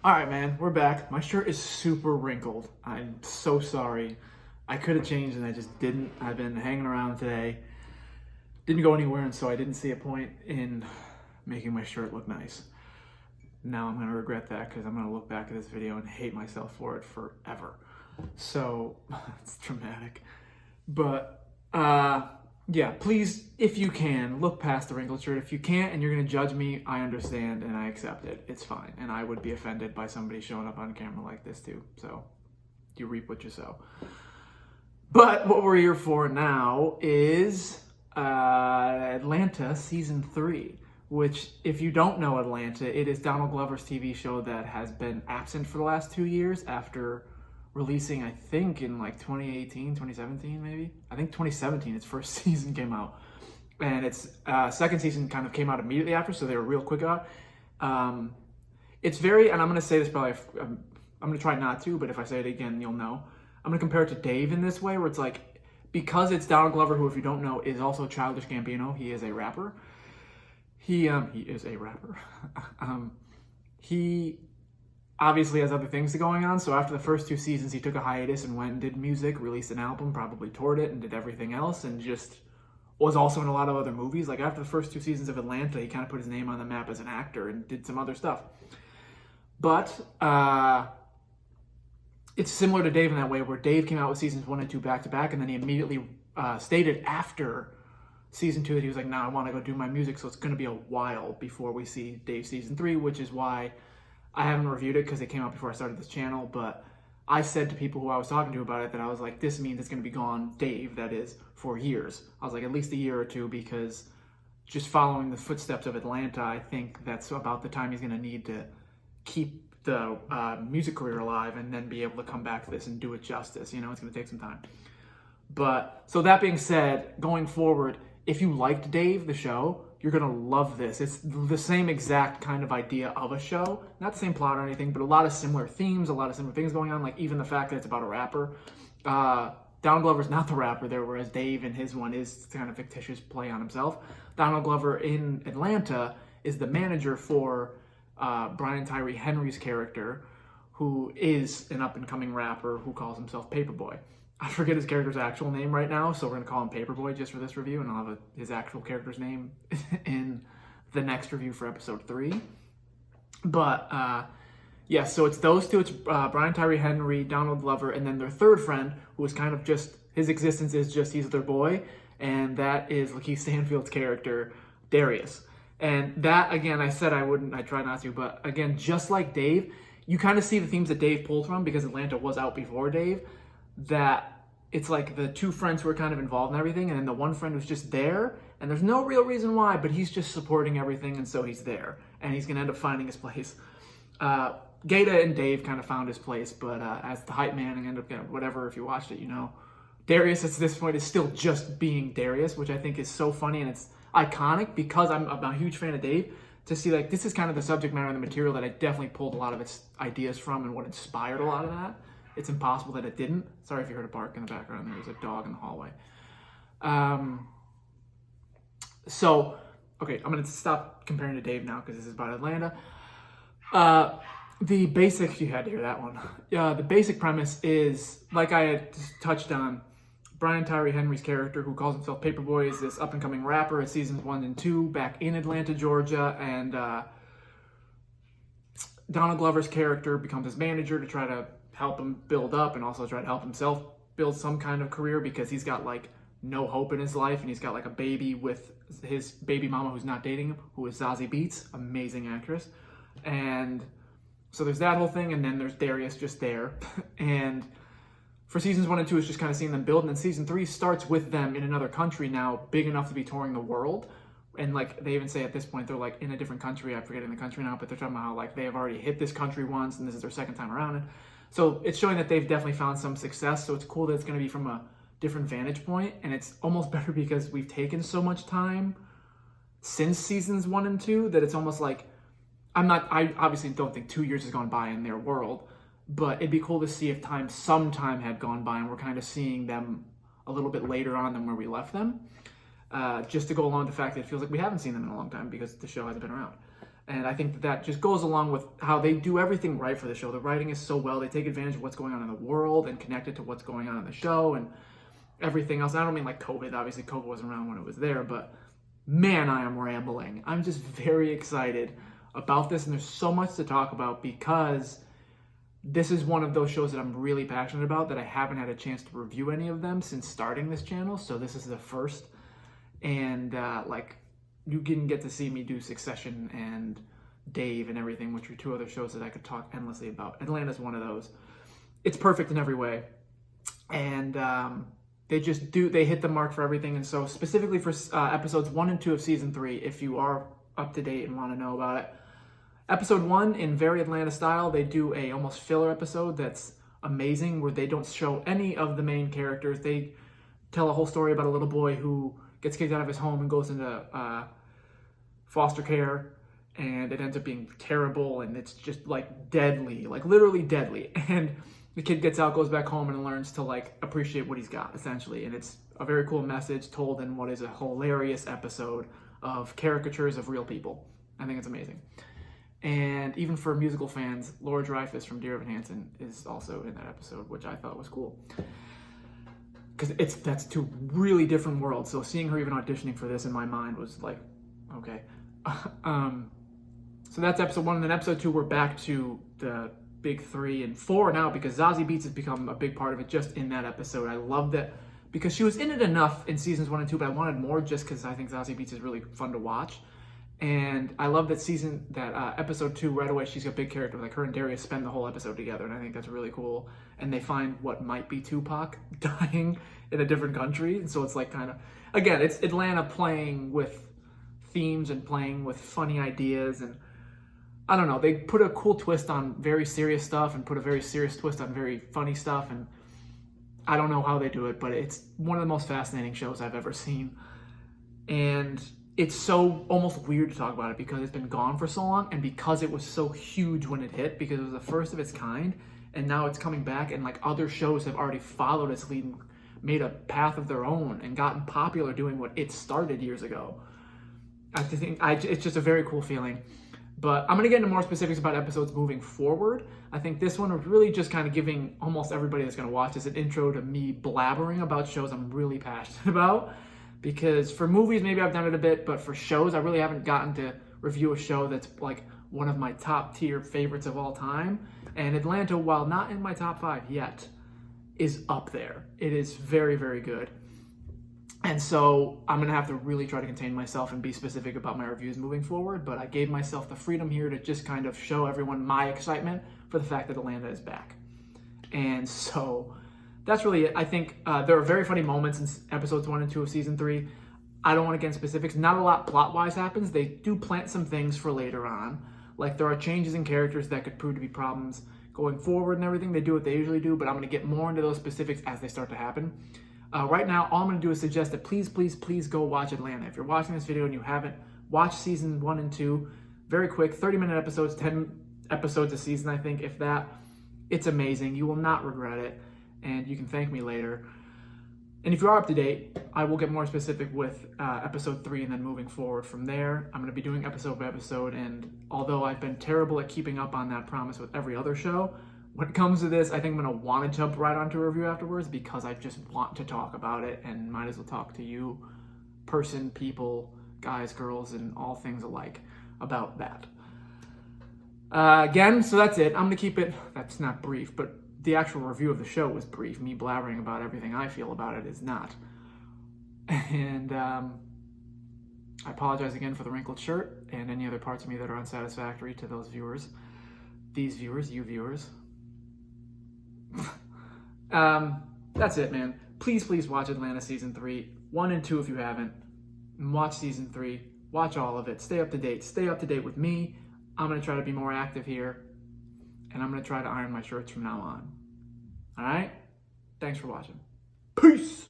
All right, man, we're back. My shirt is super wrinkled. I'm so sorry. I could have changed and I just didn't. I've been hanging around today. Didn't go anywhere, and so I didn't see a point in making my shirt look nice. Now I'm going to regret that because I'm going to look back at this video and hate myself for it forever. So, it's dramatic. But, yeah, please, if you can, look past the wrinkled shirt. If you can't and you're going to judge me, I understand and I accept it. It's fine. And I would be offended by somebody showing up on camera like this too. So, you reap what you sow. But what we're here for now is Atlanta Season 3. Which, if you don't know Atlanta, it is Donald Glover's TV show that has been absent for the last 2 years after releasing, I think, in like 2018, 2017 maybe? I think 2017 its first season came out. And its second season kind of came out immediately after, so they were real quick about it. It's very, and I'm going to say this probably, I'm going to try not to, but if I say it again, you'll know. I'm going to compare it to Dave in this way, where it's like, because it's Donald Glover, who, if you don't know, is also Childish Gambino. He is a rapper. He is a rapper. He obviously has other things going on. So after the first 2 seasons, he took a hiatus and went and did music, released an album, probably toured it and did everything else, and just was also in a lot of other movies. Like after the first 2 seasons of Atlanta, he kind of put his name on the map as an actor and did some other stuff. But it's similar to Dave in that way, where Dave came out with seasons 1 and 2 back to back, and then he immediately stated after season 2 that he was like, nah, I want to go do my music, so it's going to be a while before we see Dave season 3, which is why I haven't reviewed it, because it came out before I started this channel. But I said to people who I was talking to about it that I was like, this means it's going to be gone, Dave, that is, for years. I was like, at least a year or two, because just following the footsteps of Atlanta, I think that's about the time he's going to need to keep the music career alive and then be able to come back to this and do it justice. You know, it's going to take some time. But, so that being said, going forward, if you liked Dave, the show, you're going to love this. It's the same exact kind of idea of a show. Not the same plot or anything, but a lot of similar themes, a lot of similar things going on, like even the fact that it's about a rapper. Donald Glover's not the rapper there, whereas Dave in his one is kind of fictitious play on himself. Donald Glover in Atlanta is the manager for Brian Tyree Henry's character, who is an up-and-coming rapper who calls himself Paperboy. I forget his character's actual name right now, so we're going to call him Paperboy just for this review, and I'll have his actual character's name in the next review for episode 3. But, yeah, so it's those two. It's Brian Tyree Henry, Donald Glover, and then their third friend, who is kind of just, his existence is just he's their boy, and that is Lakeith Stanfield's character, Darius. And that, again, I said I try not to, but again, just like Dave, you kind of see the themes that Dave pulled from, because Atlanta was out before Dave, that it's like the 2 friends who are kind of involved in everything, and then the one friend who's just there, and there's no real reason why, but he's just supporting everything, and so he's there, and he's going to end up finding his place. Gaeta and Dave kind of found his place, but as the hype man, and end up getting whatever, if you watched it, you know, Darius at this point is still just being Darius, which I think is so funny, and it's iconic, because I'm a huge fan of Dave, to see, like, this is kind of the subject matter and the material that I definitely pulled a lot of its ideas from, and what inspired a lot of that. It's impossible that it didn't. Sorry if you heard a bark in the background. There was a dog in the hallway. So, okay, I'm going to stop comparing to Dave now, because this is about Atlanta. The basic, you had to hear that one. The basic premise is, like I had touched on, Brian Tyree Henry's character, who calls himself Paperboy, is this up-and-coming rapper at seasons 1 and 2 back in Atlanta, Georgia, and Donald Glover's character becomes his manager to try to help him build up, and also try to help himself build some kind of career, because he's got like no hope in his life, and he's got like a baby with his baby mama who's not dating him, who is Zazie Beetz, amazing actress. And so there's that whole thing, and then there's Darius just there. And for seasons 1 and 2, it's just kind of seeing them build, and then season 3 starts with them in another country now, big enough to be touring the world. And like they even say at this point, they're like in a different country. I'm forgetting the country now, but they're talking about how like they have already hit this country once, and this is their second time around it. So it's showing that they've definitely found some success. So it's cool that it's going to be from a different vantage point. And it's almost better because we've taken so much time since seasons 1 and 2 that it's almost like, I obviously don't think 2 years has gone by in their world, but it'd be cool to see if some time had gone by and we're kind of seeing them a little bit later on than where we left them. Just to go along with the fact that it feels like we haven't seen them in a long time because the show hasn't been around. And I think that that just goes along with how they do everything right for the show. The writing is so well. They take advantage of what's going on in the world and connect it to what's going on in the show and everything else. I don't mean like COVID. Obviously, COVID wasn't around when it was there, but man, I am rambling. I'm just very excited about this, and there's so much to talk about because this is one of those shows that I'm really passionate about that I haven't had a chance to review any of them since starting this channel. So this is the first, and like you didn't get to see me do Succession and Dave and everything, which are two other shows that I could talk endlessly about. Atlanta's one of those. It's perfect in every way, and they hit the mark for everything. And so specifically for episodes 1 and 2 of season 3, if you are up to date and want to know about it, episode 1, in very Atlanta style, they do a almost filler episode that's amazing, where they don't show any of the main characters. They tell a whole story about a little boy who gets kicked out of his home and goes into foster care, and it ends up being terrible, and it's just like deadly, like literally deadly. And the kid gets out, goes back home, and learns to like appreciate what he's got, essentially. And it's a very cool message told in what is a hilarious episode of caricatures of real people. I think it's amazing. And even for musical fans, Laura Dreyfus from Dear Evan Hansen is also in that episode, which I thought was cool. Because that's two really different worlds. So seeing her even auditioning for this in my mind was like, okay. So that's episode 1. And then episode 2, we're back to the big 3 and 4 now, because Zazie Beetz has become a big part of it just in that episode. I love that because she was in it enough in seasons 1 and 2, but I wanted more just because I think Zazie Beetz is really fun to watch. And I love that episode 2, right away, she's a big character. Like her and Darius spend the whole episode together, and I think that's really cool. And they find what might be Tupac dying in a different country. And so it's like kind of, again, it's Atlanta playing with themes and playing with funny ideas. And I don't know, they put a cool twist on very serious stuff and put a very serious twist on very funny stuff. And I don't know how they do it, but it's one of the most fascinating shows I've ever seen. And it's so almost weird to talk about it because it's been gone for so long, and because it was so huge when it hit, because it was the first of its kind, and now it's coming back, and like other shows have already followed its lead and made a path of their own and gotten popular doing what it started years ago. It's just a very cool feeling. But I'm going to get into more specifics about episodes moving forward. I think this one was really just kind of giving almost everybody that's going to watch this an intro to me blabbering about shows I'm really passionate about. Because for movies, maybe I've done it a bit, but for shows, I really haven't gotten to review a show that's like one of my top tier favorites of all time. And Atlanta, while not in my top 5 yet, is up there. It is very, very good. And so I'm going to have to really try to contain myself and be specific about my reviews moving forward. But I gave myself the freedom here to just kind of show everyone my excitement for the fact that Atlanta is back. And so that's really it. I think there are very funny moments in episodes 1 and 2 of season 3. I don't want to get into specifics. Not a lot plot-wise happens. They do plant some things for later on. Like there are changes in characters that could prove to be problems going forward and everything. They do what they usually do, but I'm going to get more into those specifics as they start to happen. Right now, all I'm going to do is suggest that please, please, please go watch Atlanta. If you're watching this video and you haven't, watch season 1 and 2. Very quick, 30-minute episodes, 10 episodes a season, I think, if that. It's amazing. You will not regret it. And you can thank me later. And if you are up to date, I will get more specific with episode 3 and then moving forward from there. I'm going to be doing episode by episode, and although I've been terrible at keeping up on that promise with every other show, when it comes to this, I think I'm going to want to jump right onto a review afterwards because I just want to talk about it and might as well talk to you, people, guys, girls, and all things alike about that. Again, so that's it. I'm going to keep it, that's not brief, but the actual review of the show was brief. Me blabbering about everything I feel about it is not. And I apologize again for the wrinkled shirt and any other parts of me that are unsatisfactory to those viewers. These viewers, you viewers. That's it, man. Please, please watch Atlanta season 3, 1 and 2 if you haven't. And watch season 3. Watch all of it. Stay up to date. Stay up to date with me. I'm going to try to be more active here. And I'm going to try to iron my shirts from now on. All right? Thanks for watching. Peace!